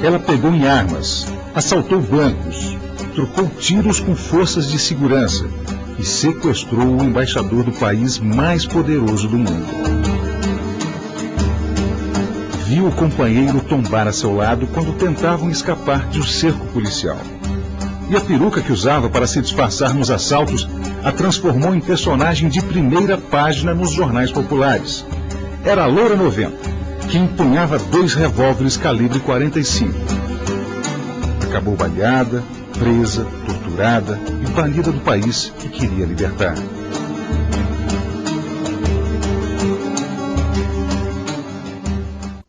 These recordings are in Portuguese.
Ela pegou em armas, assaltou bancos, trocou tiros com forças de segurança e sequestrou o embaixador do país mais poderoso do mundo. Viu o companheiro tombar a seu lado quando tentavam escapar de um cerco policial. E a peruca que usava para se disfarçar nos assaltos a transformou em personagem de primeira página nos jornais populares. Era a Loura 90, que empunhava 2 revólveres calibre 45. Acabou baleada, presa, torturada e banida do país que queria libertar.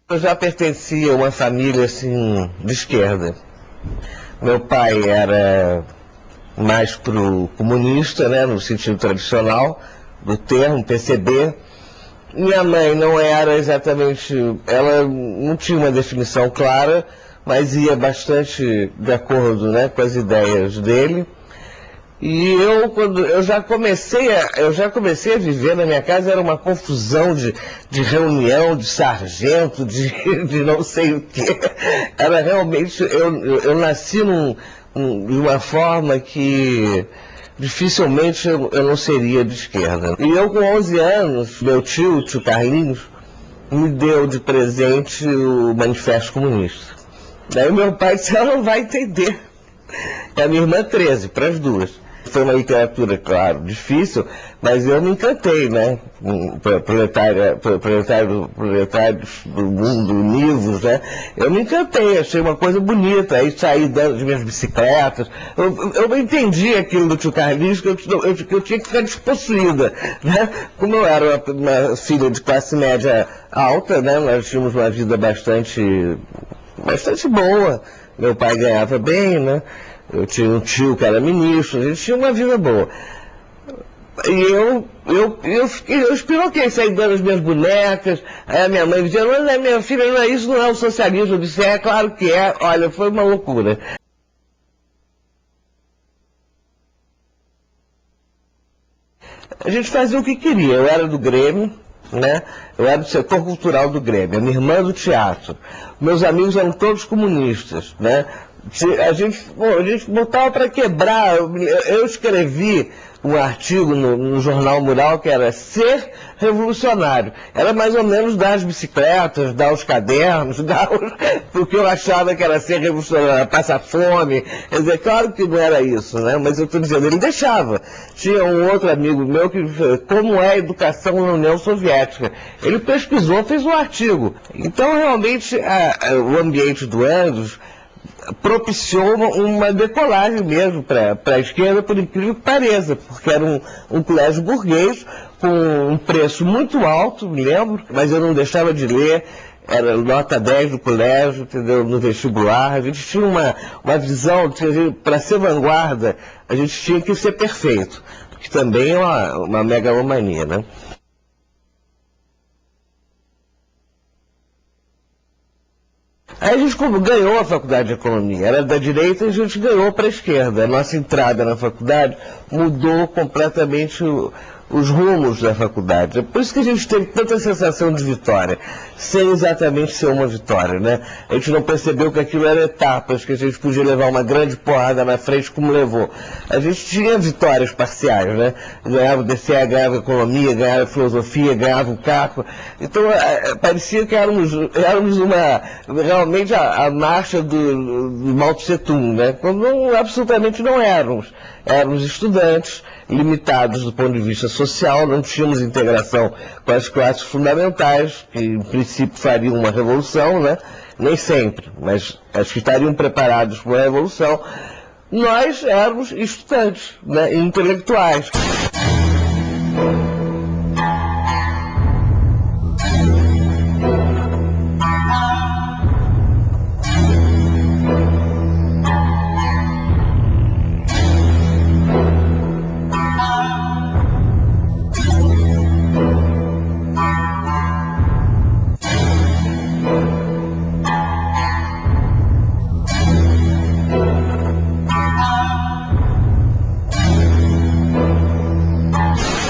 Eu já pertencia a uma família assim de esquerda. Meu pai era mais pro comunista, né, no sentido tradicional do termo, PCB. Minha mãe não era exatamente, ela não tinha uma definição clara, mas ia bastante de acordo, né, com as ideias dele. E quando eu já comecei a viver na minha casa, era uma confusão de reunião, de sargento, de não sei o quê. Era realmente, eu nasci de uma forma que dificilmente eu não seria de esquerda. E eu com 11 anos, meu tio Carlinhos, me deu de presente o Manifesto Comunista. Daí meu pai disse, ela não vai entender. E a minha irmã 13, para as duas. Foi uma literatura, claro, difícil, mas eu me encantei, né? Proletários do mundo, livros, né? Eu me encantei, achei uma coisa bonita. Aí saí dando as minhas bicicletas. Eu entendi aquilo do tio Carlinhos, que eu tinha que ficar despossuída, né? Como eu era uma filha de classe média alta, né? Nós tínhamos uma vida bastante boa. Meu pai ganhava bem, né? Eu tinha um tio que era ministro, a gente tinha uma vida boa. E eu espiroquei, saí dando as minhas bonecas, aí a minha mãe dizia, mas minha filha, não é isso, não é o socialismo. Eu disse, é claro que é, olha, foi uma loucura. A gente fazia o que queria, eu era do Grêmio, né? Eu era do setor cultural do Grêmio, a minha irmã do teatro. Meus amigos eram todos comunistas, né? A gente botava para quebrar. Eu escrevi um artigo no Jornal Mural que era Ser Revolucionário. Era mais ou menos dar as bicicletas, dar os cadernos, porque eu achava que era ser revolucionário, passar fome. Quer dizer, claro que não era isso, né? Mas eu estou dizendo, ele deixava. Tinha um outro amigo meu que como é a educação na União Soviética. Ele pesquisou, fez um artigo. Então, realmente, o ambiente do Andros propiciou uma decolagem mesmo para a esquerda, por incrível que pareça, porque era um colégio burguês com um preço muito alto, me lembro, mas eu não deixava de ler, era nota 10 do colégio, entendeu? No vestibular. A gente tinha uma visão, para ser vanguarda, a gente tinha que ser perfeito, que também é uma megalomania, né? Aí a gente ganhou a faculdade de economia, era da direita e a gente ganhou para a esquerda. A nossa entrada na faculdade mudou completamente os rumos da faculdade. É por isso que a gente teve tanta sensação de vitória, sem exatamente ser uma vitória, né? A gente não percebeu que aquilo era etapas, que a gente podia levar uma grande porrada na frente como levou. A gente tinha vitórias parciais, né? Ganhava o DCE, ganhava economia, ganhava filosofia, ganhava o CACO. Então, parecia que éramos realmente a marcha do Mao Tse Tung, né? Quando absolutamente não éramos. Éramos estudantes, limitados do ponto de vista social, não tínhamos integração com as classes fundamentais, que em princípio fariam uma revolução, né? Nem sempre, mas as que estariam preparados para uma revolução. Nós éramos estudantes, né? Intelectuais.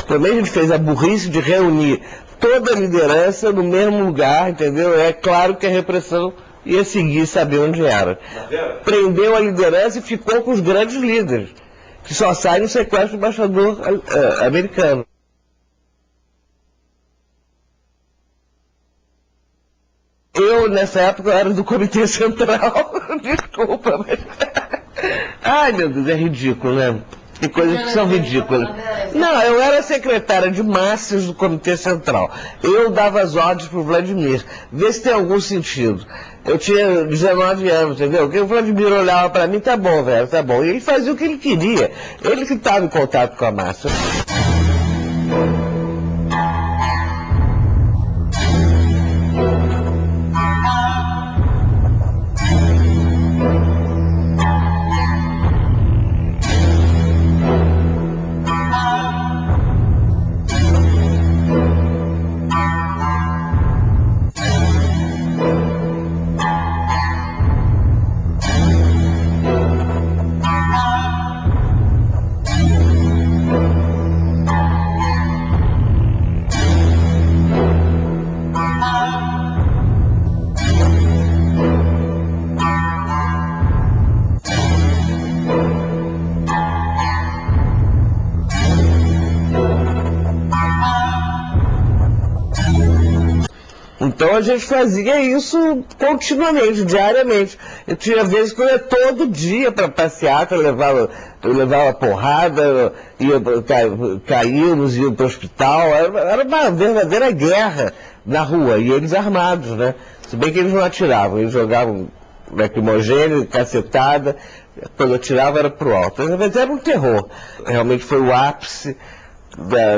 Também a gente fez a burrice de reunir toda a liderança no mesmo lugar, entendeu? É claro que a repressão ia seguir e saber onde era. Prendeu a liderança e ficou com os grandes líderes, que só saem no sequestro do embaixador americano. Eu, nessa época, eu era do Comitê Central. Desculpa, mas... Ai, meu Deus, é ridículo, né? Tem coisas que são ridículas. Não, eu era secretária de massas do Comitê Central. Eu dava as ordens para o Vladimir. Vê se tem algum sentido. Eu tinha 19 anos, entendeu? O Vladimir olhava para mim, tá bom, velho, tá bom. E ele fazia o que ele queria. Ele que estava em contato com a massa. Então a gente fazia isso continuamente, diariamente. Eu tinha vezes que eu ia todo dia para passeata, eu levava porrada, caímos, ia para o hospital. Era uma verdadeira guerra na rua, e eles armados, né? Se bem que eles não atiravam, eles jogavam lacrimogêneo, cacetada, quando atirava era pro alto. Mas era um terror. Realmente foi o ápice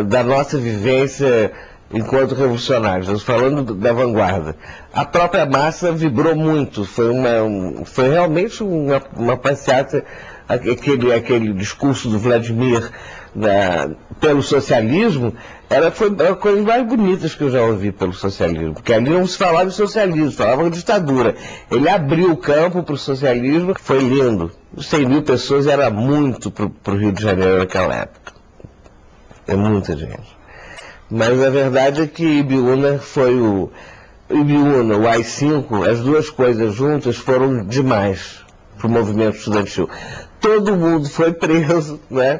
da nossa vivência enquanto revolucionários, estamos falando da vanguarda. A própria massa vibrou muito, foi realmente uma passeata, aquele discurso do Vladimir pelo socialismo, foi uma coisa mais bonitas que eu já ouvi pelo socialismo, porque ali não se falava de socialismo, falava de ditadura. Ele abriu o campo para o socialismo, foi lindo. 100 mil pessoas era muito para o Rio de Janeiro naquela época. É muita gente. Mas a verdade é que Ibiúna o AI-5, as duas coisas juntas foram demais para o movimento estudantil. Todo mundo foi preso, né?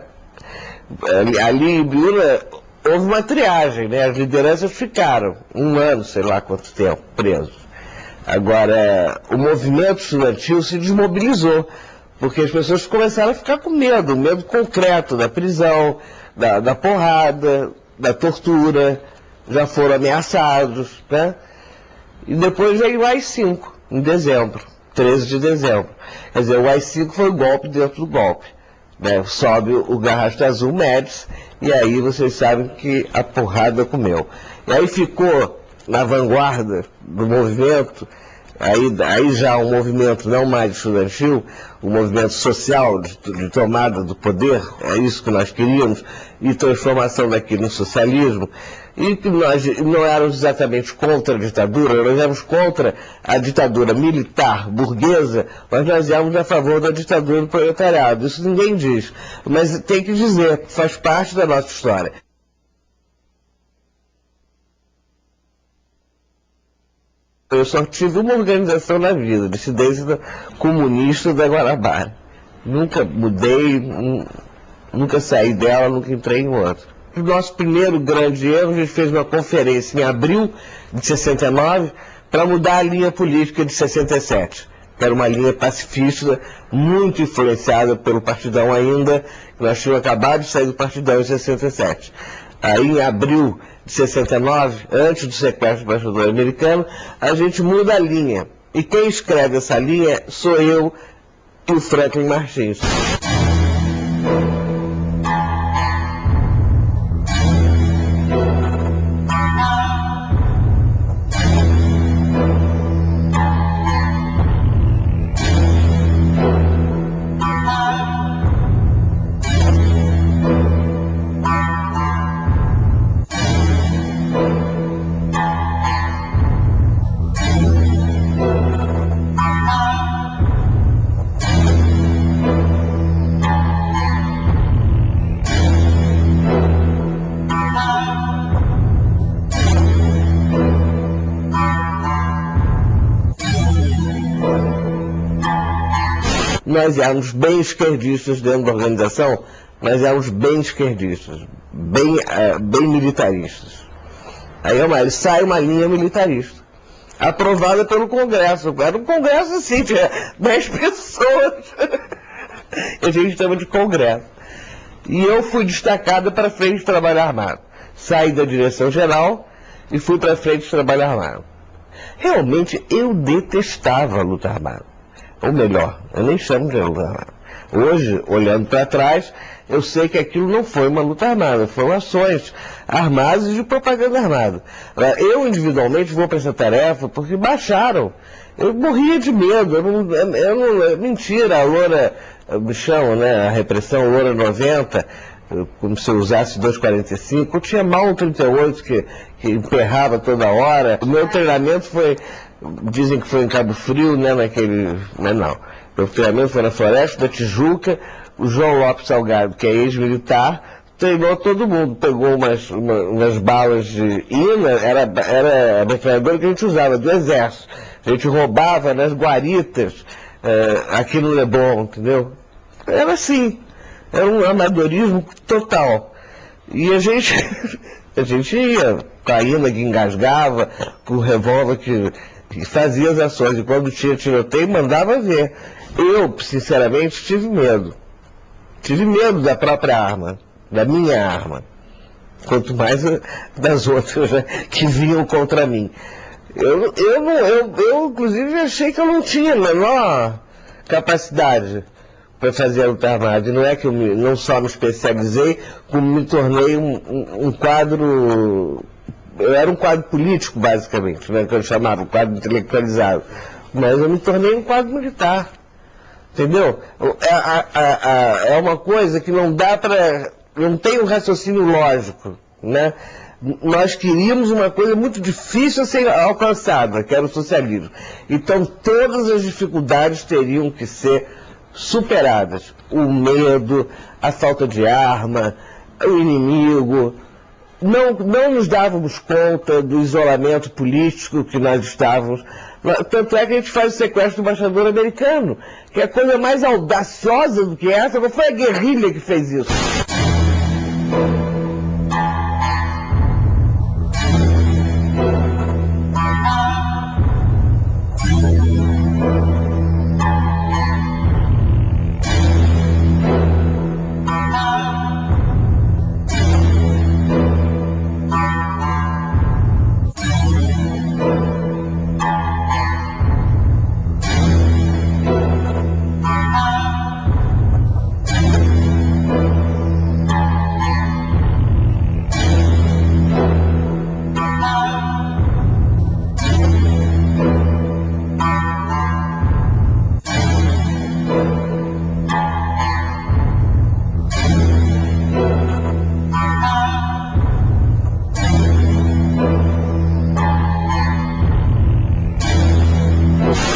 Ali em Ibiúna houve uma triagem, né? As lideranças ficaram 1 ano, sei lá quanto tempo, presos. Agora, o movimento estudantil se desmobilizou, porque as pessoas começaram a ficar com medo, medo concreto da prisão, da porrada, da tortura, já foram ameaçados, né? E depois veio o AI-5, em dezembro, 13 de dezembro. Quer dizer, o AI-5 foi o golpe dentro do golpe, né? Sobe o Garrasto Azul Médici, e aí vocês sabem que a porrada comeu. E aí ficou na vanguarda do movimento, aí já um movimento não mais estudantil, um movimento social de tomada do poder, é isso que nós queríamos, e transformação daquilo em socialismo, e que nós não éramos exatamente contra a ditadura, nós éramos contra a ditadura militar, burguesa, mas nós éramos a favor da ditadura do proletariado. Isso ninguém diz, mas tem que dizer, faz parte da nossa história. Eu só tive uma organização na vida, Dissidência Comunista da Guanabara. Nunca mudei, nunca saí dela, nunca entrei em outra. O nosso primeiro grande erro, a gente fez uma conferência em abril de 69 para mudar a linha política de 67, que era uma linha pacifista, muito influenciada pelo Partidão ainda, que nós tínhamos acabado de sair do Partidão em 67. Aí em abril de 69, antes do sequestro do embaixador americano, a gente muda a linha. E quem escreve essa linha sou eu e o Franklin Martins. nós éramos bem esquerdistas dentro da organização, nós éramos bem esquerdistas, bem militaristas. Aí sai uma linha militarista, aprovada pelo Congresso. Era um Congresso assim, tinha 10 pessoas. A gente chama de Congresso. E eu fui destacada para a Frente de Trabalho Armado. Saí da direção-geral e fui para a Frente de Trabalho Armado. Realmente, eu detestava a luta armada. Ou melhor, eu nem chamo de luta armada. Hoje, olhando para trás, eu sei que aquilo não foi uma luta armada, foram ações armadas e de propaganda armada. Eu, individualmente, vou para essa tarefa porque baixaram. Eu morria de medo. Mentira, a Loura, me chamam, né, a repressão Loura 90, como se eu usasse 2,45. Eu tinha mal 38 que emperrava toda hora. O meu treinamento foi, dizem que foi em Cabo Frio, né, mas não. Meu treinamento foi na Floresta da Tijuca. O João Lopes Salgado, que é ex-militar, treinou todo mundo. Pegou umas balas de INA, era a metralhadora que a gente usava, do Exército. A gente roubava nas guaritas, aqui no Leblon, entendeu? Era assim, era um amadorismo total. E a gente ia com a INA que engasgava, com o revólver que fazia as ações. E quando tinha tiroteio, mandava ver. Eu, sinceramente, tive medo. Tive medo da própria arma, da minha arma. Quanto mais das outras, né, que vinham contra mim. Eu, inclusive, achei que eu não tinha a menor capacidade para fazer a luta armada. E não é que eu não só me especializei, como me tornei um quadro... Eu era um quadro político, basicamente, né, que eu chamava, um quadro intelectualizado. Mas eu me tornei um quadro militar. Entendeu? É uma coisa que não dá para... Não tem um raciocínio lógico, né? Nós queríamos uma coisa muito difícil a ser alcançada, que era o socialismo. Então, todas as dificuldades teriam que ser superadas. O medo, a falta de arma, o inimigo. Não nos dávamos conta do isolamento político que nós estávamos. Tanto é que a gente faz o sequestro do embaixador americano, que é a coisa mais audaciosa do que essa. Não foi a guerrilha que fez isso.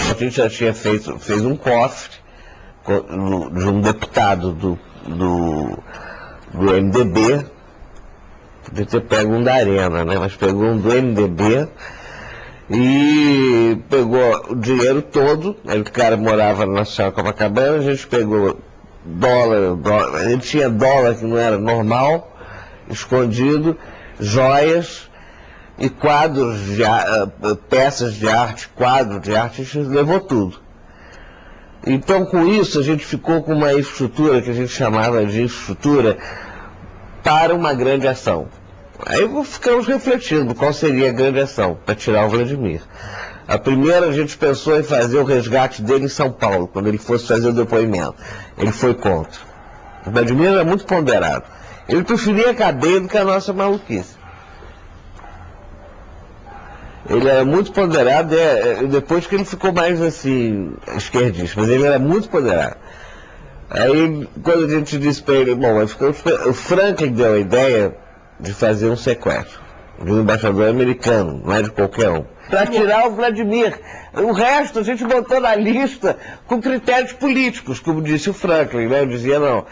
A gente já tinha fez um cofre de um deputado do MDB, podia ter pego um da Arena, né? Mas pegou um do MDB e pegou o dinheiro todo. Aí o cara morava na Nacional Copacabana, a gente pegou dólar, ele tinha dólar que não era normal, escondido, joias e quadros, peças de arte, quadros de arte, a gente levou tudo. Então, com isso, a gente ficou com uma estrutura que a gente chamava de estrutura para uma grande ação. Aí ficamos refletindo qual seria a grande ação para tirar o Vladimir. A primeira, a gente pensou em fazer o resgate dele em São Paulo, quando ele fosse fazer o depoimento. Ele foi contra. O Vladimir era muito ponderado. Ele preferia a cadeia do que a nossa maluquice. Ele era muito ponderado, depois que ele ficou mais assim, esquerdista, mas ele era muito ponderado. Aí, quando a gente disse para ele, bom, o Franklin deu a ideia de fazer um sequestro de um embaixador americano, não é de qualquer um, para tirar o Vladimir. O resto a gente botou na lista com critérios políticos, como disse o Franklin, né? Eu dizia, não,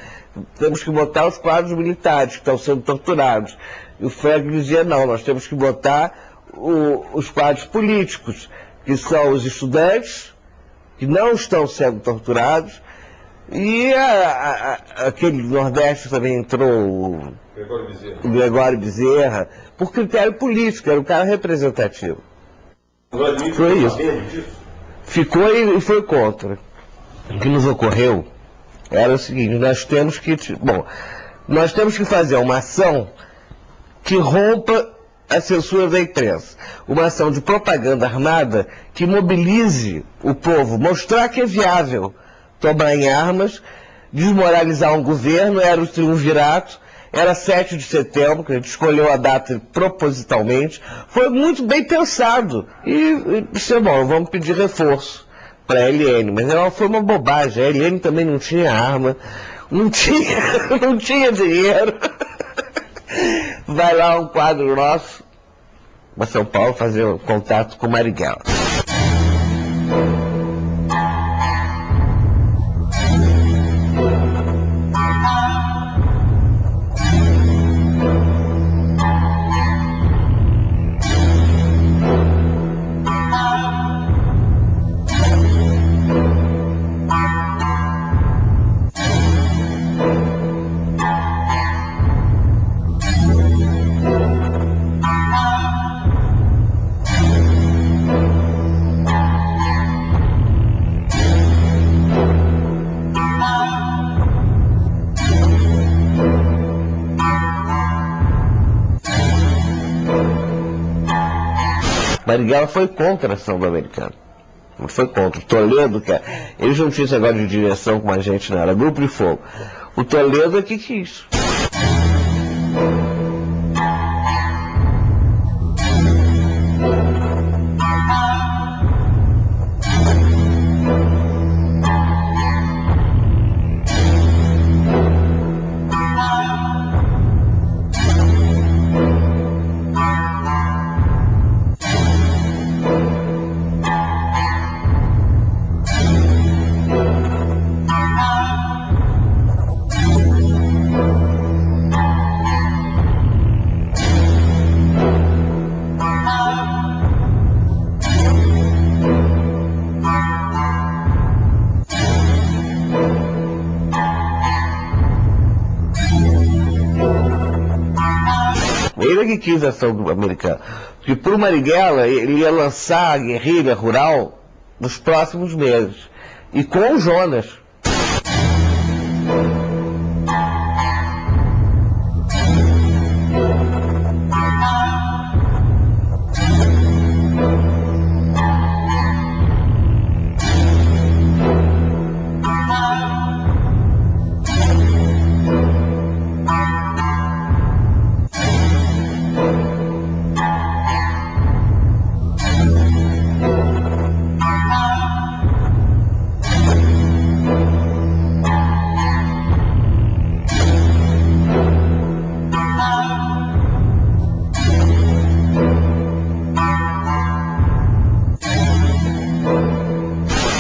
temos que botar os quadros militares que estão sendo torturados. E o Franklin dizia, não, nós temos que botar os quadros políticos, que são os estudantes, que não estão sendo torturados, E aquele Nordeste também entrou o Gregório Bezerra, por critério político, era um cara representativo. Foi isso. Ficou e foi contra. O que nos ocorreu era o seguinte, nós temos que fazer uma ação que rompa a censura da imprensa. Uma ação de propaganda armada que mobilize o povo, mostrar que é viável tomar em armas, desmoralizar um governo. Era o triunvirato, era 7 de setembro, que a gente escolheu a data propositalmente, foi muito bem pensado. E disse, bom, vamos pedir reforço para a LN, mas ela foi uma bobagem, a LN também não tinha arma, não tinha dinheiro. Vai lá um quadro nosso para São Paulo fazer um contato com Marighella. Marighella foi contra a ação do americano. Não foi contra. O Toledo, eles não tinham esse negócio de direção como a gente, não. Era grupo de fogo. O Toledo é que quis. Ele é que quis a ação do americano. Porque para o Marighella, ele ia lançar a guerrilha rural nos próximos meses. E com o Jonas.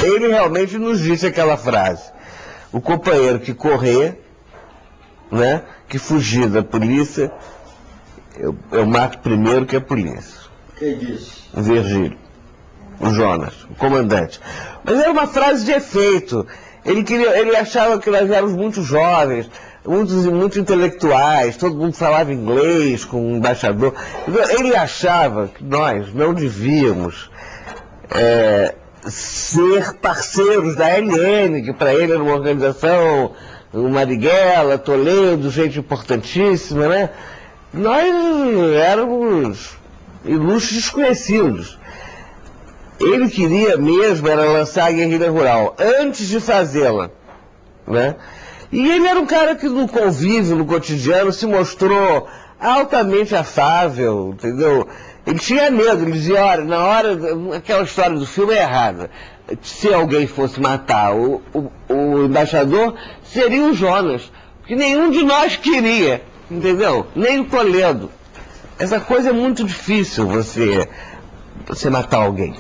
Ele realmente nos disse aquela frase: o companheiro que correr, né, que fugir da polícia, eu mato primeiro que a polícia. Quem disse? O Virgílio, o Jonas, o comandante. Mas era uma frase de efeito. Ele achava que nós éramos muito jovens, muito intelectuais, todo mundo falava inglês com o embaixador. Ele achava que nós não devíamos ser parceiros da LN, que para ele era uma organização, o Marighella, Toledo, gente importantíssima, né? Nós éramos ilustres desconhecidos. Ele queria mesmo era lançar a guerrilha rural, antes de fazê-la, né? E ele era um cara que no convívio, no cotidiano, se mostrou altamente afável, entendeu? Ele tinha medo, ele dizia, olha, na hora, aquela história do filme é errada. Se alguém fosse matar o embaixador, seria o Jonas, porque nenhum de nós queria, entendeu? Nem o Toledo. Essa coisa é muito difícil, você matar alguém.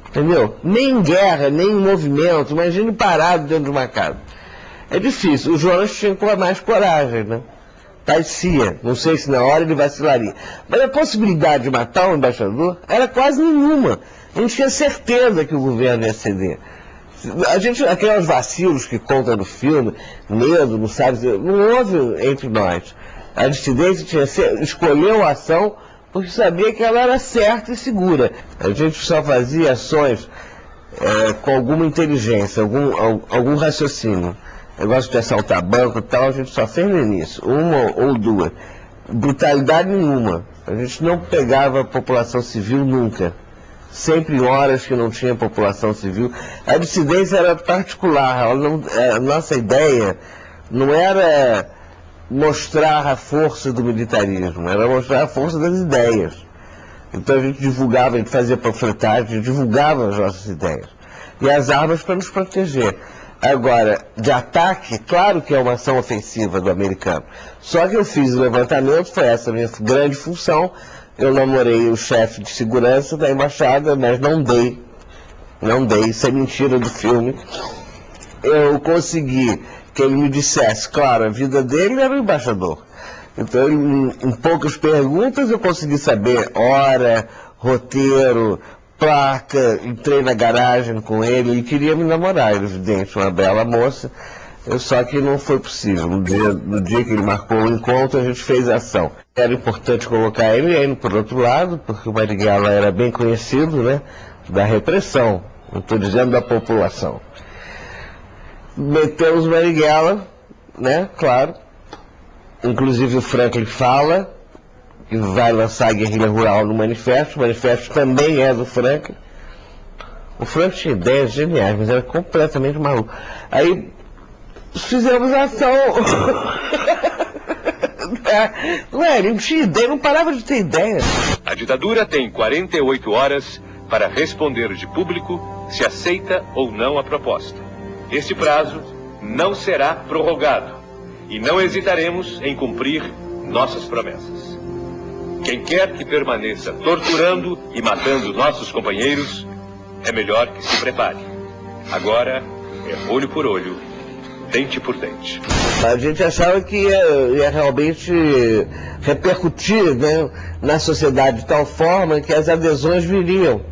Entendeu? Nem em guerra, nem em movimento, imagine parado dentro de uma casa. É difícil. O Jonas tinha mais coragem, né? Parecia, não sei se na hora ele vacilaria. Mas a possibilidade de matar o embaixador era quase nenhuma. A gente tinha certeza que o governo ia ceder. A gente, aqueles vacilos que conta no filme, medo, não sabe, não houve entre nós. A dissidência escolheu a ação porque sabia que ela era certa e segura. A gente só fazia ações com alguma inteligência, algum raciocínio. Negócio de assaltar banco e tal, a gente só fez no início, uma ou duas. Brutalidade nenhuma. A gente não pegava a população civil nunca. Sempre em horas que não tinha população civil. A dissidência era particular. A nossa ideia não era mostrar a força do militarismo, era mostrar a força das ideias. Então a gente divulgava, a gente fazia panfletagem, a gente divulgava as nossas ideias. E as armas para nos proteger. Agora, de ataque, claro que é uma ação ofensiva do americano. Só que eu fiz o levantamento, foi essa a minha grande função. Eu namorei o chefe de segurança da embaixada, mas não dei, isso é mentira do filme. Eu consegui que ele me dissesse, claro, a vida dele era o embaixador. Então, em poucas perguntas, eu consegui saber hora, roteiro, placa, entrei na garagem com ele, ele queria me namorar, evidente, uma bela moça, só que não foi possível. No dia que ele marcou o encontro, a gente fez a ação. Era importante colocar ele indo por outro lado, porque o Marighella era bem conhecido, né, da repressão, não estou dizendo da população. Metemos o Marighella, né, claro, inclusive o Franklin fala que vai lançar a guerrilha rural no manifesto. O manifesto também é do Franklin. O Franklin tinha ideias geniais, mas era completamente maluco. Aí fizemos a ação. Ele não tinha ideia, não parava de ter ideia. A ditadura tem 48 horas para responder de público se aceita ou não a proposta. Este prazo não será prorrogado e não hesitaremos em cumprir nossas promessas. Quem quer que permaneça torturando e matando nossos companheiros, é melhor que se prepare. Agora é olho por olho, dente por dente. A gente achava que ia realmente repercutir, né, na sociedade de tal forma que as adesões viriam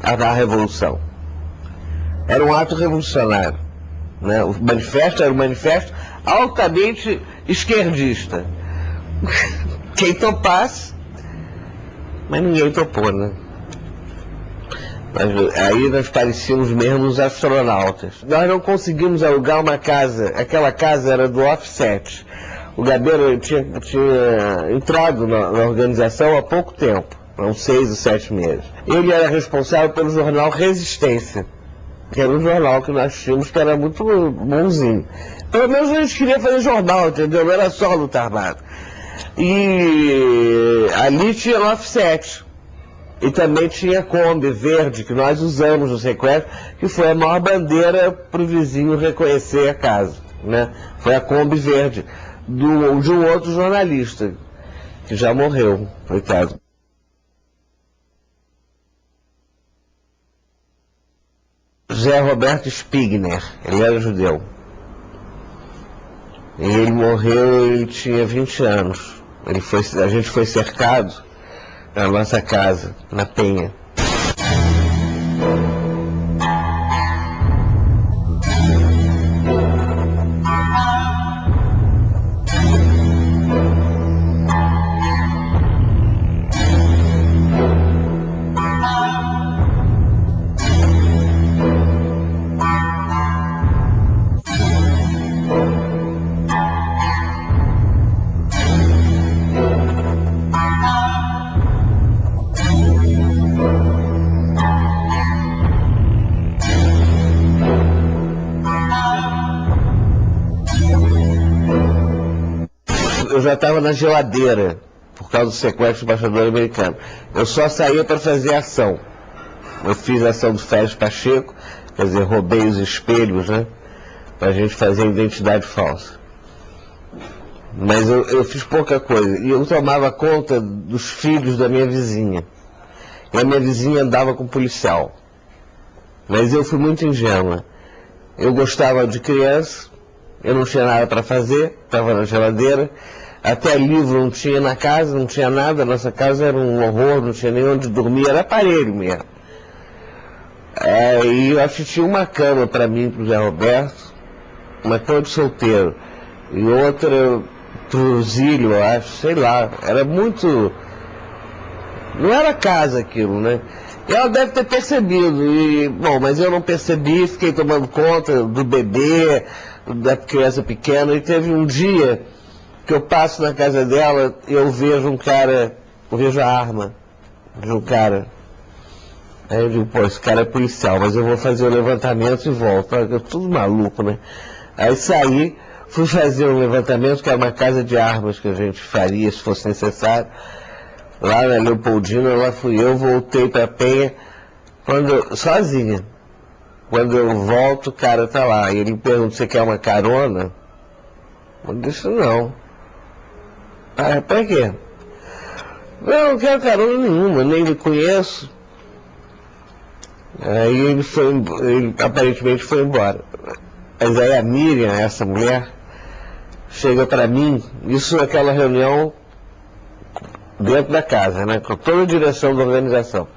à revolução. Era um ato revolucionário, né? O manifesto era um manifesto altamente esquerdista. Quem topasse, mas ninguém topou, né? Mas aí nós parecíamos mesmo os astronautas. Nós não conseguimos alugar uma casa, aquela casa era do Offset. O Gabeira tinha entrado na organização há pouco tempo, há uns 6 ou 7 meses. Ele era responsável pelo jornal Resistência, que era um jornal que nós tínhamos que era muito bonzinho. Pelo menos a gente queria fazer jornal, entendeu? Não era só luta armada. E ali tinha o Offset. E também tinha a Kombi verde, que nós usamos no sequestro, que foi a maior bandeira para o vizinho reconhecer a casa, né? Foi a Kombi verde, de um outro jornalista, que já morreu, coitado. José Roberto Spigner, ele era judeu. E ele morreu, ele tinha 20 anos. A gente foi cercado na nossa casa, na Penha. Eu já estava na geladeira, por causa do sequestro do embaixador americano. Eu só saía para fazer ação. Eu fiz a ação do Félix Pacheco, quer dizer, roubei os espelhos, né? Para a gente fazer identidade falsa. Mas eu fiz pouca coisa. E eu tomava conta dos filhos da minha vizinha. E a minha vizinha andava com policial. Mas eu fui muito ingênua. Eu gostava de criança, eu não tinha nada para fazer, estava na geladeira. Até livro não tinha na casa, não tinha nada. Nossa casa era um horror, não tinha nem onde dormir, era aparelho mesmo. E eu acho que tinha uma cama para mim e pro Zé Roberto, uma cama de solteiro, e outra pro Zílio, eu acho, sei lá, era muito... Não era casa aquilo, né? E ela deve ter percebido, bom, mas eu não percebi, fiquei tomando conta do bebê, da criança pequena, e teve um dia que eu passo na casa dela e eu vejo um cara, eu vejo a arma de um cara. Aí eu digo, pô, esse cara é policial, mas eu vou fazer o levantamento e volto. Eu tudo maluco, né? Aí saí, fui fazer um levantamento, que era uma casa de armas que a gente faria se fosse necessário. Lá na Leopoldina, lá fui eu, voltei pra Penha, sozinha. Quando eu volto, o cara tá lá. E ele me pergunta, você quer uma carona? Eu disse, não. Ah, pra quê? Não quero carona nenhuma, nem lhe conheço. Aí ele aparentemente foi embora. Mas aí a Miriam, essa mulher, chega pra mim, isso naquela reunião dentro da casa, né, com toda a direção da organização.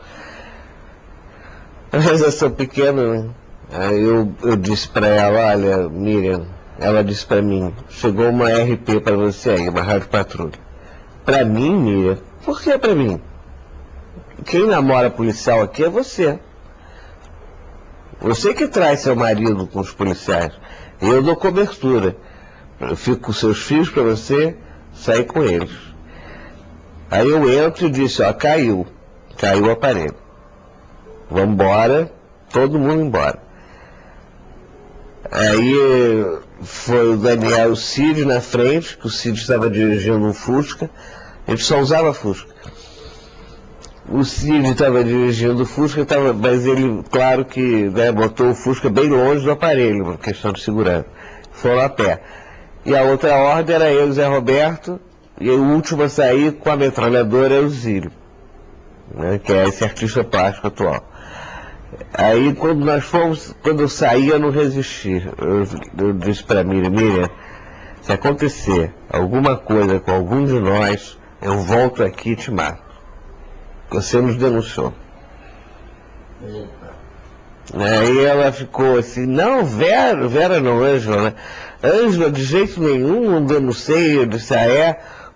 A organização pequena, né? Aí eu disse pra ela, olha, Miriam, ela disse pra mim, chegou uma RP pra você aí, uma rádio patrulha. Pra mim, Miriam? Por que pra mim? Quem namora policial aqui é você. Você que traz seu marido com os policiais. Eu dou cobertura. Eu fico com seus filhos para você sair com eles. Aí eu entro e disse, ó, caiu o aparelho. Vamos embora, todo mundo embora. Aí foi o Daniel e o Cid na frente, que o Cid estava dirigindo um Fusca. A gente só usava Fusca. O Cid estava dirigindo o Fusca, mas ele, claro que, né, botou o Fusca bem longe do aparelho, por questão de segurança. Foram a pé. E a outra ordem era eu e o Zé Roberto, e o último a sair com a metralhadora é o Zílio, né, que é esse artista plástico atual. Aí quando eu saí, eu não resisti. Eu disse para Miriam, se acontecer alguma coisa com algum de nós, eu volto aqui e te mato. Você nos denunciou. Aí ela ficou assim, não, Vera não, Ângela, né? Ângela, de jeito nenhum, não denunciei. Eu disse,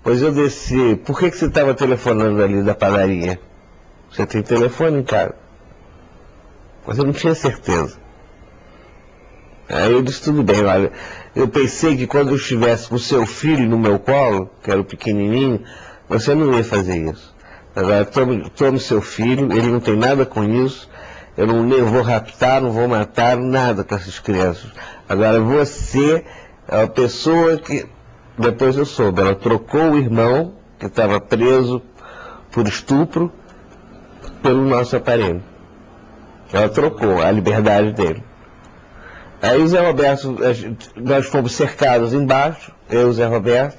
pois eu desci. Por que você estava telefonando ali da padaria? Você tem telefone em casa? Mas eu não tinha certeza. Aí eu disse, tudo bem, olha, eu pensei que quando eu estivesse com o seu filho no meu colo, que era o pequenininho, você não ia fazer isso. Agora, tome seu filho, ele não tem nada com isso, eu não vou raptar, não vou matar, nada com essas crianças. Agora, você é a pessoa que, depois eu soube, ela trocou o irmão, que estava preso por estupro, pelo nosso aparelho. Ela trocou a liberdade dele. Aí o Zé Roberto, nós fomos cercados embaixo, eu e o Zé Roberto,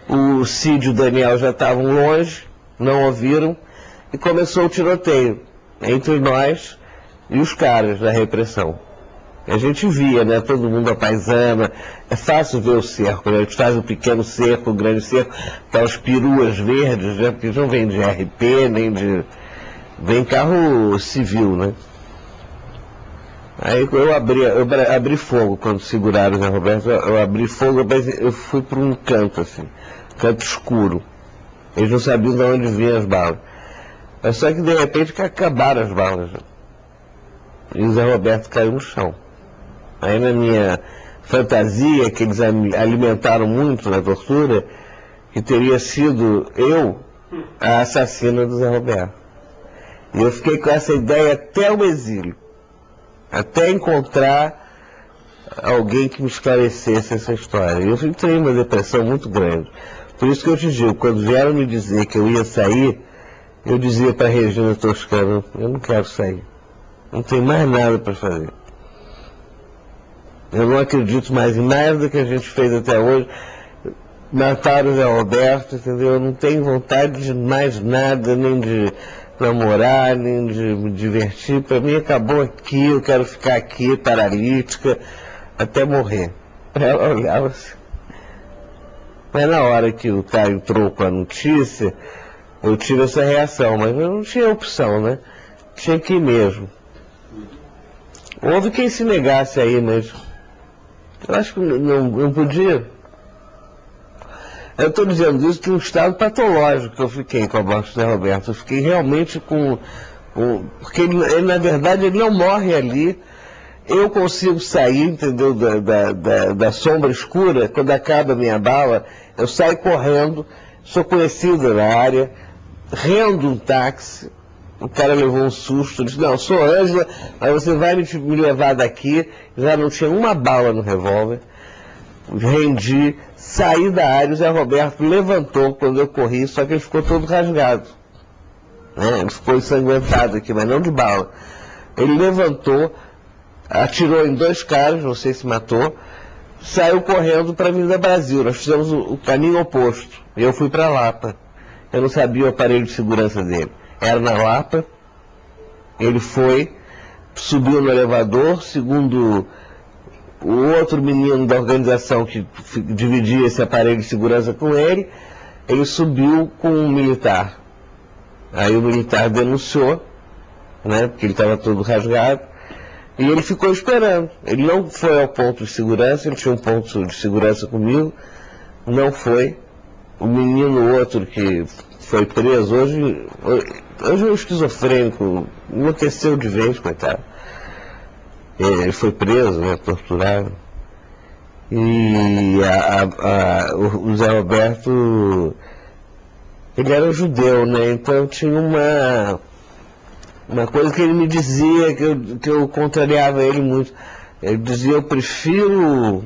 o Cid e o Daniel já estavam longe, não ouviram, e começou o tiroteio entre nós e os caras da repressão. A gente via, né, todo mundo a paisana, é fácil ver o cerco, né? A gente faz um pequeno cerco, um grande cerco, aquelas peruas verdes, né, porque não vem de RP, nem de... vem carro civil, né? Aí eu abri fogo quando seguraram o Zé Roberto, eu abri fogo, mas eu fui para um canto, assim, canto escuro. Eles não sabiam de onde vinham as balas. Mas só que de repente acabaram as balas. E o Zé Roberto caiu no chão. Aí na minha fantasia, que eles alimentaram muito na tortura, que teria sido eu a assassina do Zé Roberto. E eu fiquei com essa ideia até o exílio. Até encontrar alguém que me esclarecesse essa história. Eu entrei numa depressão muito grande. Por isso que eu te digo, quando vieram me dizer que eu ia sair, eu dizia para a Regina Toscano, eu não quero sair. Não tem mais nada para fazer. Eu não acredito mais em nada que a gente fez até hoje. Mataram o Zé Roberto, entendeu? Eu não tenho vontade de mais nada, nem de namorar, nem de me divertir. Para mim acabou aqui, eu quero ficar aqui, paralítica, até morrer. Ela olhava assim. Mas na hora que o cara entrou com a notícia, eu tive essa reação, mas eu não tinha opção, né? Tinha que ir mesmo. Houve quem se negasse aí, mas eu acho que não podia. Eu estou dizendo isso de um estado patológico que eu fiquei com a morte do Zé Roberto. Eu fiquei realmente porque ele, na verdade, ele não morre ali. Eu consigo sair, entendeu, da sombra escura. Quando acaba a minha bala, eu saio correndo, sou conhecido na área, rendo um táxi. O cara levou um susto, disse, não, sou Ângela, mas você vai me levar daqui. Já não tinha uma bala no revólver. Rendi, saí da área, o Zé Roberto levantou quando eu corri, só que ele ficou todo rasgado. Ele ficou ensanguentado aqui, mas não de bala. Ele levantou, atirou em 2 caras, não sei se matou, saiu correndo para a Avenida Brasil. Nós fizemos o caminho oposto. Eu fui para Lapa. Eu não sabia o aparelho de segurança dele. Era na Lapa. Ele foi, subiu no elevador, segundo o outro menino da organização que dividia esse aparelho de segurança com ele subiu com um militar. Aí o militar denunciou, né, porque ele estava todo rasgado, e ele ficou esperando. Ele não foi ao ponto de segurança, ele tinha um ponto de segurança comigo, não foi. O menino outro que foi preso, hoje é um esquizofrênico, enlouqueceu de vez, coitado. Ele foi preso, né, torturado. E o Zé Roberto, ele era judeu, né, então tinha uma coisa que ele me dizia, que eu contrariava ele muito. Ele dizia, eu prefiro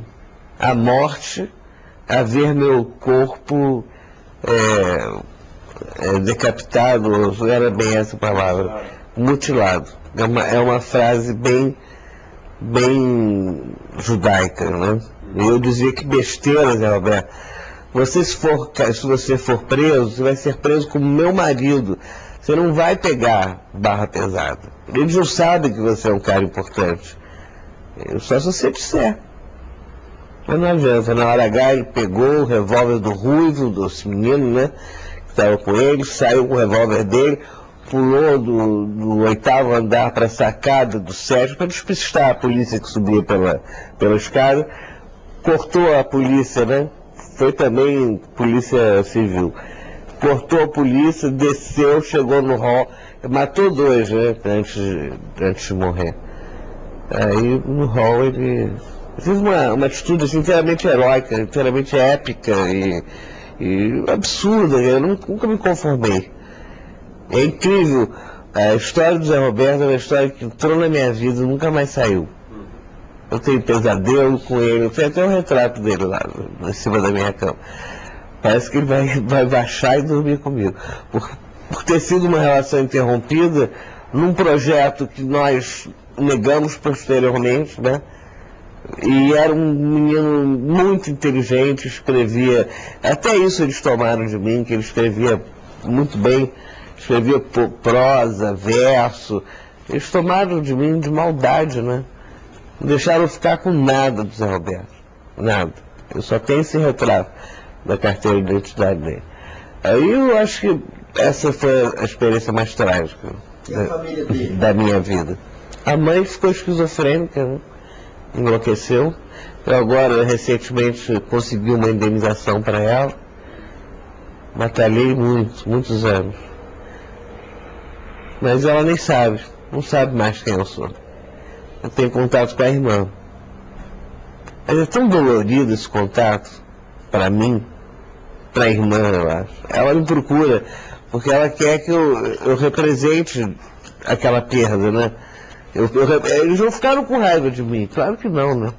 a morte a ver meu corpo decapitado, não era bem essa palavra, mutilado. É uma frase bem judaica, né? Eu dizia que besteira, Zé Roberto. Se você for preso, você vai ser preso como meu marido. Você não vai pegar barra pesada. Eles não sabem que você é um cara importante. Só se você disser. Mas não adianta. Na hora H ele pegou o revólver do Ruivo, desse menino, né? Que estava com ele, saiu com o revólver dele, pulou do 8º andar para a sacada do 7º para despistar a polícia que subia pela escada. Cortou a polícia, né? Foi também polícia civil. Cortou a polícia, desceu, chegou no hall, matou 2, né? Antes de morrer. Aí no hall ele fez uma atitude assim, inteiramente heróica, inteiramente épica e absurda. Eu nunca me conformei. É incrível. A história do Zé Roberto é uma história que entrou na minha vida e nunca mais saiu. Eu tenho pesadelo com ele, eu tenho até um retrato dele lá em cima da minha cama. Parece que ele vai baixar e dormir comigo. Por ter sido uma relação interrompida num projeto que nós negamos posteriormente, né? E era um menino muito inteligente, escrevia, até isso eles tomaram de mim, que ele escrevia muito bem, escrevia prosa, verso. Eles tomaram de mim de maldade, né? Não deixaram eu ficar com nada do Zé Roberto. Nada. Eu só tenho esse retrato da carteira de identidade dele. Aí eu acho que essa foi a experiência mais trágica da minha vida. A mãe ficou esquizofrênica, né? Enlouqueceu. Eu agora, recentemente, consegui uma indenização para ela. Batalhei muitos anos. Mas ela nem sabe, não sabe mais quem eu sou. Eu tenho contato com a irmã. Mas é tão dolorido esse contato, para mim, para a irmã, eu acho. Ela me procura, porque ela quer que eu represente aquela perda, né? Eles não ficaram com raiva de mim, claro que não, né?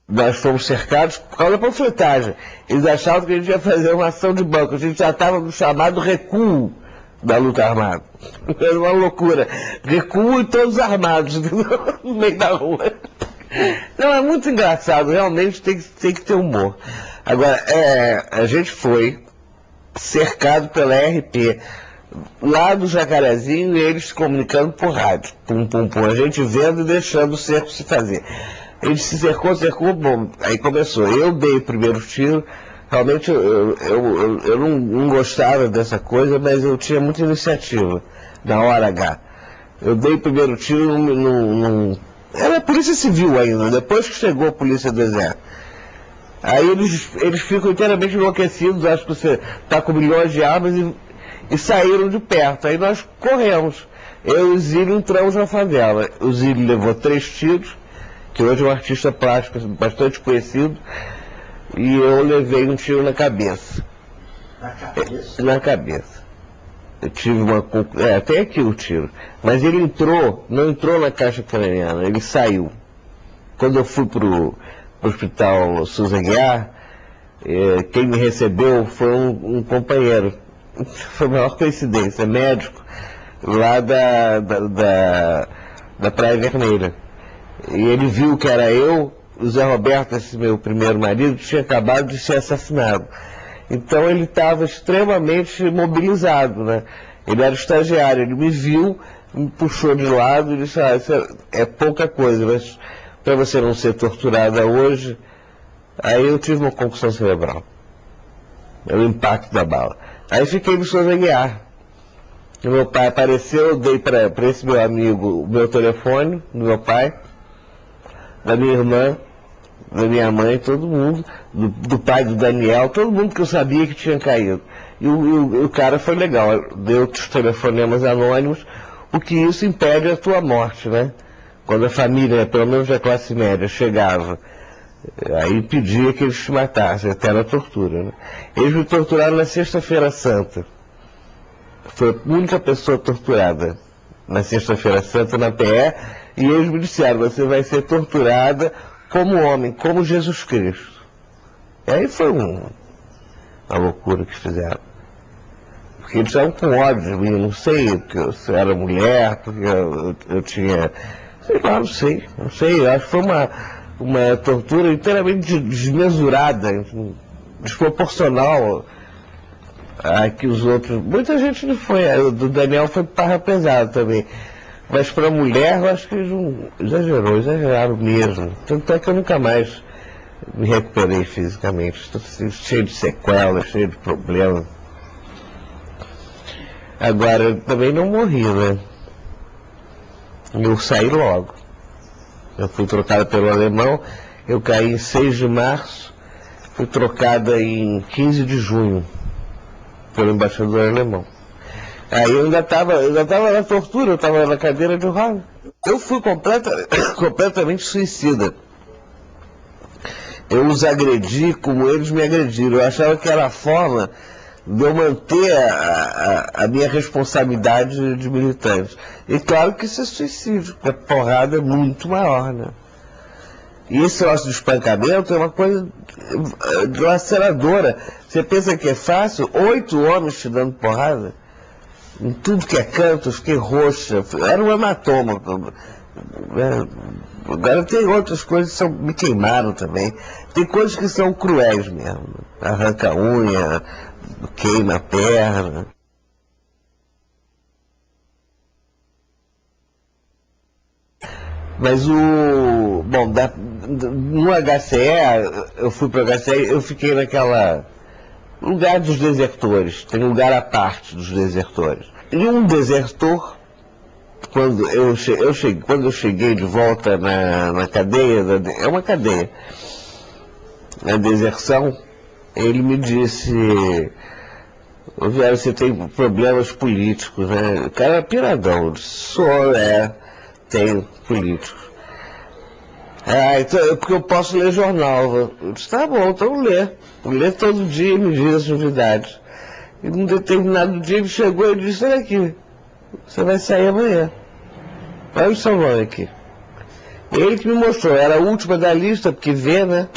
Nós fomos cercados por causa da panfletagem. Eles achavam que a gente ia fazer uma ação de banco. A gente já estava no chamado recuo da luta armada. Era uma loucura. Recuo e todos armados no meio da rua. Não, é muito engraçado. Realmente tem que ter humor. Agora, a gente foi cercado pela RP lá do Jacarezinho e eles se comunicando por rádio. Pum, pum, pum. A gente vendo e deixando o cerco se fazer. Ele se cercou, bom, aí começou. Eu dei o primeiro tiro, Realmente eu não gostava dessa coisa, mas eu tinha muita iniciativa na hora H. Eu dei o primeiro tiro era a Polícia Civil ainda, depois que chegou a Polícia do Exército. Aí eles ficam inteiramente enlouquecidos, acham que você está com milhões de armas e saíram de perto. Aí nós corremos. Eu e o Zílio entramos na favela. O Zílio levou 3 tiros, que hoje é um artista plástico bastante conhecido, e eu levei um tiro na cabeça. Na cabeça? Na cabeça. Eu tive até aqui o tiro. Mas ele não entrou na caixa craniana, ele saiu. Quando eu fui pro hospital Souza Aguiar, quem me recebeu foi um companheiro. Foi a maior coincidência, médico, lá da Praia Vermelha. E ele viu que era eu, o Zé Roberto, esse meu primeiro marido, tinha acabado de ser assassinado. Então ele estava extremamente mobilizado, né? Ele era estagiário, ele me viu, me puxou de lado e disse, isso é pouca coisa, mas para você não ser torturada hoje. Aí eu tive uma concussão cerebral. É o impacto da bala. Aí fiquei no Souza Aguiar. O meu pai apareceu, eu dei para esse meu amigo o meu telefone, do meu pai, da minha irmã, da minha mãe, todo mundo, do pai do Daniel, todo mundo que eu sabia que tinha caído. E o cara foi legal, deu os telefonemas anônimos, o que isso impede a tua morte, né? Quando a família, pelo menos da classe média, chegava, aí pedia que eles te matassem, até na tortura, né? Eles me torturaram na Sexta-feira Santa. Foi a única pessoa torturada na Sexta-feira Santa, na PE, e eles me disseram, você vai ser torturada como homem, como Jesus Cristo. E aí foi uma loucura que fizeram. Porque eles estavam com ódio de mim, não sei, porque eu era mulher, porque eu tinha... Sei lá, não sei, acho que foi uma tortura inteiramente desmesurada, desproporcional a que os outros... Muita gente não foi, do Daniel foi parra pesada também. Mas para a mulher, eu acho que eles exageraram mesmo. Tanto é que eu nunca mais me recuperei fisicamente. Estou cheio de sequelas, cheio de problemas. Agora, eu também não morri, né? Eu saí logo. Eu fui trocada pelo alemão, eu caí em 6 de março, fui trocada em 15 de junho pelo embaixador alemão. Aí eu ainda estava na tortura, eu estava na cadeira de roda. Eu fui completamente suicida. Eu os agredi como eles me agrediram. Eu achava que era a forma de eu manter a minha responsabilidade de militante. E claro que isso é suicídio, porque a porrada é muito maior, né? E esse negócio de espancamento é uma coisa laceradora. Você pensa que é fácil? 8 homens te dando porrada? Em tudo que é canto, eu fiquei roxa. Era um hematoma. Agora tem outras coisas que me queimaram também. Tem coisas que são cruéis mesmo. Arranca a unha, queima a perna. Mas bom, no HCE, eu fui para o HCE, eu fiquei naquela lugar dos desertores, tem lugar à parte dos desertores. E um desertor, quando eu cheguei de volta na cadeia, é uma cadeia, na deserção, ele me disse, você tem problemas políticos, né? O cara é piradão, eu disse, tenho políticos. Então, porque eu posso ler jornal. Eu disse, tá bom, então lê. Eu leio todo dia e me diz as novidades. E num determinado dia ele chegou e disse, olha aqui, você vai sair amanhã. Olha o seu nome aqui. Ele que me mostrou, era a última da lista, porque vê, né?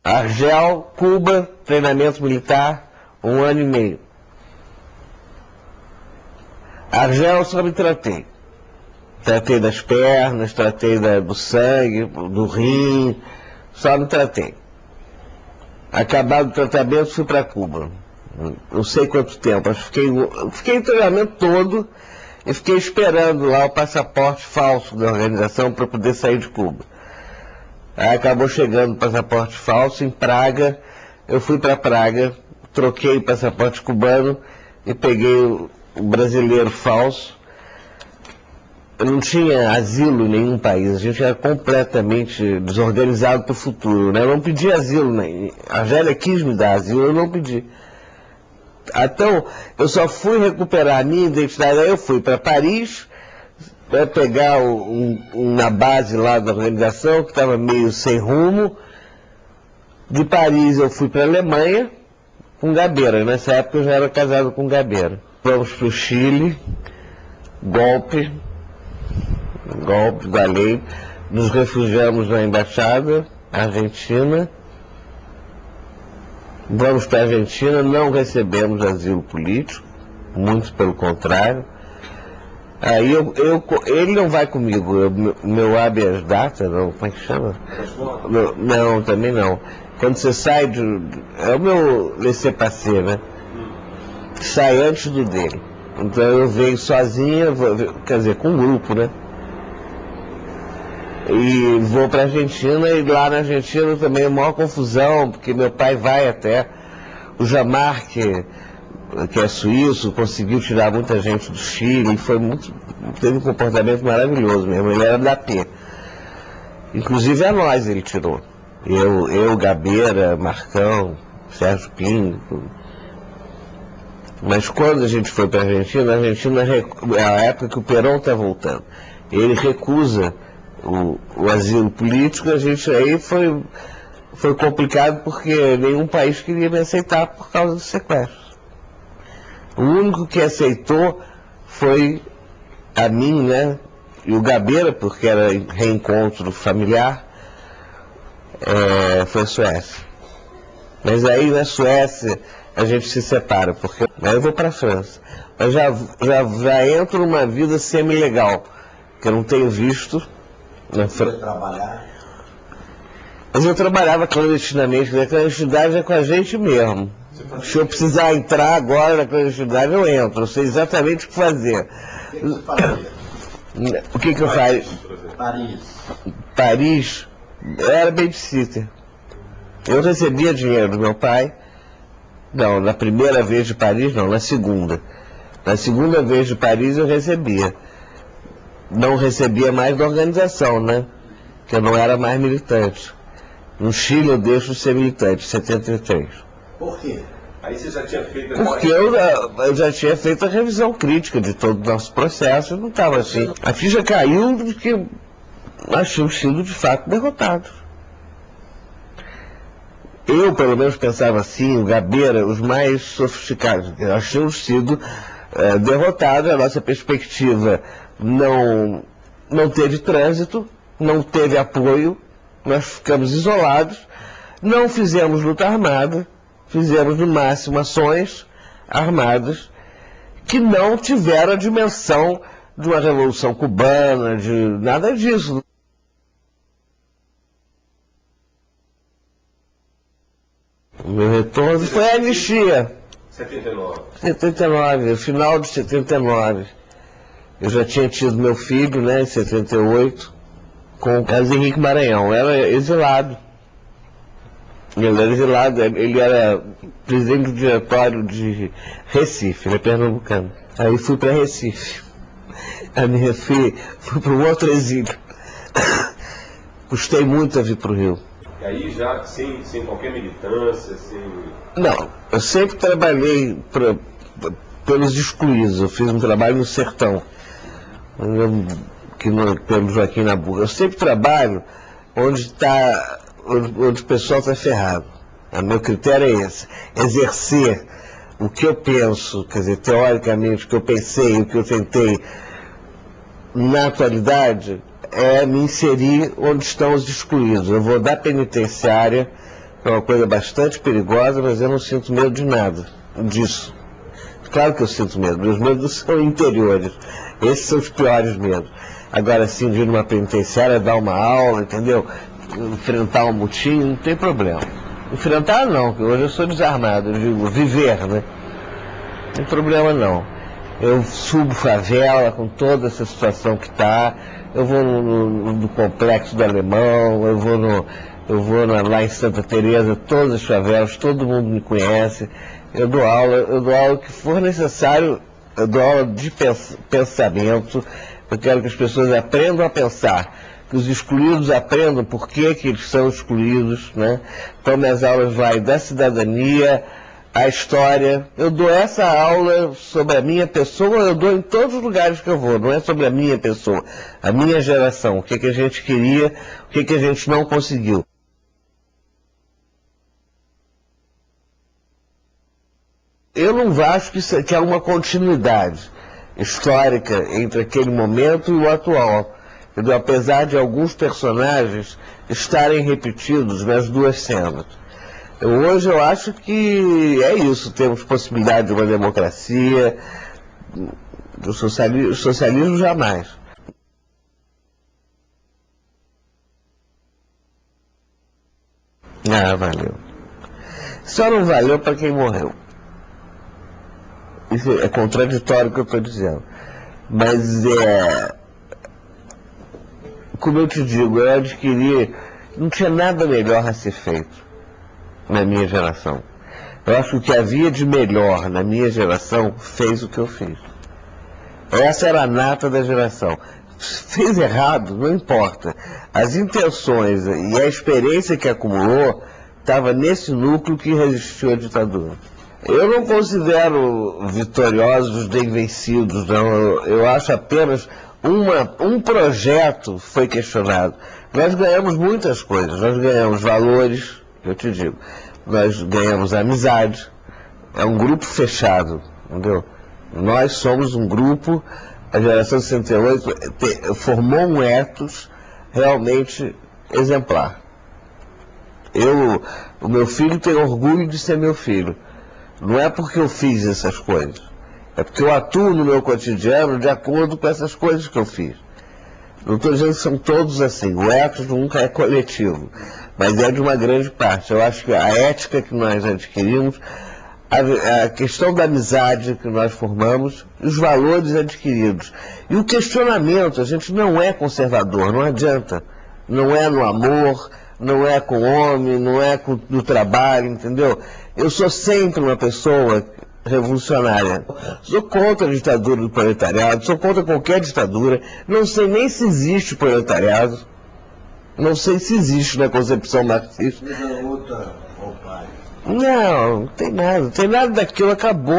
Argel, Cuba, treinamento militar, 1 ano e meio. Argel só me tratei. Tratei das pernas, tratei do sangue, do rim, só me tratei. Acabado o tratamento, fui para Cuba. Não sei quanto tempo, acho que fiquei o treinamento todo e fiquei esperando lá o passaporte falso da organização para poder sair de Cuba. Aí acabou chegando o passaporte falso em Praga, eu fui para Praga, troquei o passaporte cubano e peguei o brasileiro falso. Eu não tinha asilo em nenhum país, a gente era completamente desorganizado para o futuro, né? Eu não pedi asilo, né? A Argélia quis me dar asilo, eu não pedi. Então, eu só fui recuperar a minha identidade, aí eu fui para Paris, para pegar na base lá da organização, que estava meio sem rumo. De Paris eu fui para a Alemanha, com Gabeira, nessa época eu já era casado com Gabeira. Fomos para o Chile, golpe da lei, nos refugiamos na embaixada argentina, vamos para a Argentina, não recebemos asilo político, muito pelo contrário. Aí ele não vai comigo, meu habeas data, não, como é que chama? Não, também não. Quando você sai é o meu laissez-passer, né? Sai antes do dele. Então eu venho sozinha, quer dizer, com um grupo, né? E vou para a Argentina, e lá na Argentina também é maior confusão, porque meu pai vai até o Jamar, que é suíço, conseguiu tirar muita gente do Chile, teve um comportamento maravilhoso mesmo, ele era da P. Inclusive a nós ele tirou. Eu, Gabeira, Marcão, Sérgio Pinho. Mas quando a gente foi para a Argentina é a época que o Perón está voltando. Ele recusa o asilo político, a gente aí foi complicado porque nenhum país queria me aceitar por causa do sequestro. O único que aceitou foi a mim, né? E o Gabeira, porque era reencontro familiar, foi a Suécia. Mas aí na Suécia a gente se separa, porque aí eu vou para a França. Mas já entro numa vida semi-legal, que eu não tenho visto. Mas eu trabalhava clandestinamente, a clandestinidade é com a gente mesmo. Se eu precisar entrar agora na clandestinidade, eu entro, eu sei exatamente o que fazer. O que eu faria? Paris, eu era babysitter. Eu recebia dinheiro do meu pai. Não, na primeira vez de Paris não, na segunda. Na segunda vez de Paris eu recebia. Não recebia mais da organização, né? Que eu não era mais militante. No Chile eu deixo de ser militante, 73. Por quê? Aí você já tinha feito... Porque eu já tinha feito a revisão crítica de todo o nosso processo, não estava assim. A ficha caiu porque nós tínhamos sido de fato derrotados. Eu, pelo menos, pensava assim, o Gabeira, os mais sofisticados, nós tínhamos sido derrotados, a nossa perspectiva não teve trânsito, não teve apoio, nós ficamos isolados, não fizemos luta armada, fizemos no máximo ações armadas que não tiveram a dimensão de uma revolução cubana, de nada disso. O meu retorno foi a anistia. 79, final de 79. Eu já tinha tido meu filho, né, em 78, com o Carlos Henrique Maranhão. Era exilado. Ele era exilado, ele era presidente do diretório de Recife, ele é pernambucano. Aí fui para Recife. Fui para um outro exílio. Custei muito a vir para o Rio. E aí já sem qualquer militância, Não, eu sempre trabalhei pelos excluídos. Eu fiz um trabalho no sertão, pelo Joaquim Nabuco. Eu sempre trabalho onde o pessoal está ferrado. O meu critério é esse: exercer o que eu penso, quer dizer, teoricamente, o que eu pensei, o que eu tentei na atualidade, é me inserir onde estão os excluídos. Eu vou da penitenciária É uma coisa bastante perigosa, mas eu não sinto medo de nada disso. Claro que eu sinto medo, meus medos são interiores, esses são os piores medos. Agora, assim, de ir numa penitenciária, dar uma aula, entendeu? Enfrentar um motim, não tem problema. Enfrentar não, porque hoje eu sou desarmado, eu digo viver, né? Não tem problema não. Eu subo favela com toda essa situação que está, eu vou no Complexo do Alemão, eu vou lá em Santa Teresa, todas as favelas, todo mundo me conhece. Eu dou aula que for necessário, eu dou aula de pensamento. Eu quero que as pessoas aprendam a pensar, que os excluídos aprendam por que eles são excluídos, né? Então minhas aulas vai da cidadania à história. Eu dou essa aula sobre a minha pessoa, eu dou em todos os lugares que eu vou, não é sobre a minha pessoa, a minha geração, o que a gente queria, o que a gente não conseguiu. Eu não acho que há uma continuidade histórica entre aquele momento e o atual. Entendeu? Apesar de alguns personagens estarem repetidos nas duas cenas. Hoje eu acho que é isso, temos possibilidade de uma democracia, do socialismo jamais. Ah, valeu. Só não valeu para quem morreu. Isso é contraditório o que eu estou dizendo. Mas como eu te digo, eu adquiri, não tinha nada melhor a ser feito na minha geração. Eu acho que o que havia de melhor na minha geração fez o que eu fiz. Essa era a nata da geração. Fez errado, não importa. As intenções e a experiência que acumulou estava nesse núcleo que resistiu à ditadura. Eu não considero vitoriosos nem vencidos, não. Eu acho apenas um projeto foi questionado. Nós ganhamos muitas coisas, nós ganhamos valores, eu te digo, nós ganhamos amizade, é um grupo fechado, entendeu? Nós somos um grupo, a geração 68 formou um ethos realmente exemplar. O meu filho tem orgulho de ser meu filho. Não é porque eu fiz essas coisas, é porque eu atuo no meu cotidiano de acordo com essas coisas que eu fiz. Não estou dizendo que são todos assim, o ethos nunca é coletivo, mas é de uma grande parte. Eu acho que a ética que nós adquirimos, a questão da amizade que nós formamos, os valores adquiridos. E o questionamento, a gente não é conservador, não adianta. Não é no amor, não é com o homem, não é no trabalho, entendeu? Eu sou sempre uma pessoa revolucionária. Sou contra a ditadura do proletariado, sou contra qualquer ditadura. Não sei nem se existe proletariado. Não sei se existe na concepção marxista. Não tem nada daquilo, acabou.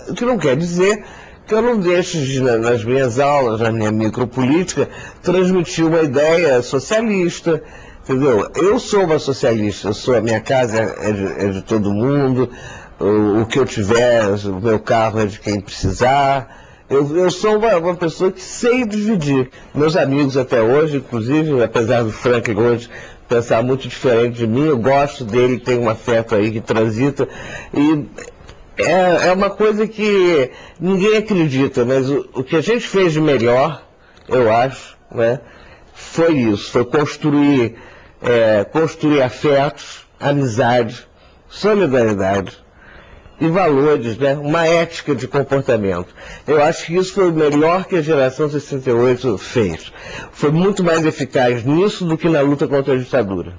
O que não quer dizer que eu não deixo nas minhas aulas, na minha micropolítica, transmitir uma ideia socialista. Entendeu? Eu sou uma socialista, a minha casa é de todo mundo, o que eu tiver, o meu carro é de quem precisar. Eu sou uma pessoa que sei dividir. Meus amigos até hoje, inclusive, apesar do Franklin hoje pensar muito diferente de mim, eu gosto dele, tem um afeto aí que transita. E é uma coisa que ninguém acredita, mas o que a gente fez de melhor, eu acho, né, foi isso, foi construir afetos, amizade, solidariedade e valores, né? Uma ética de comportamento. Eu acho que isso foi o melhor que a geração 68 fez. Foi muito mais eficaz nisso do que na luta contra a ditadura.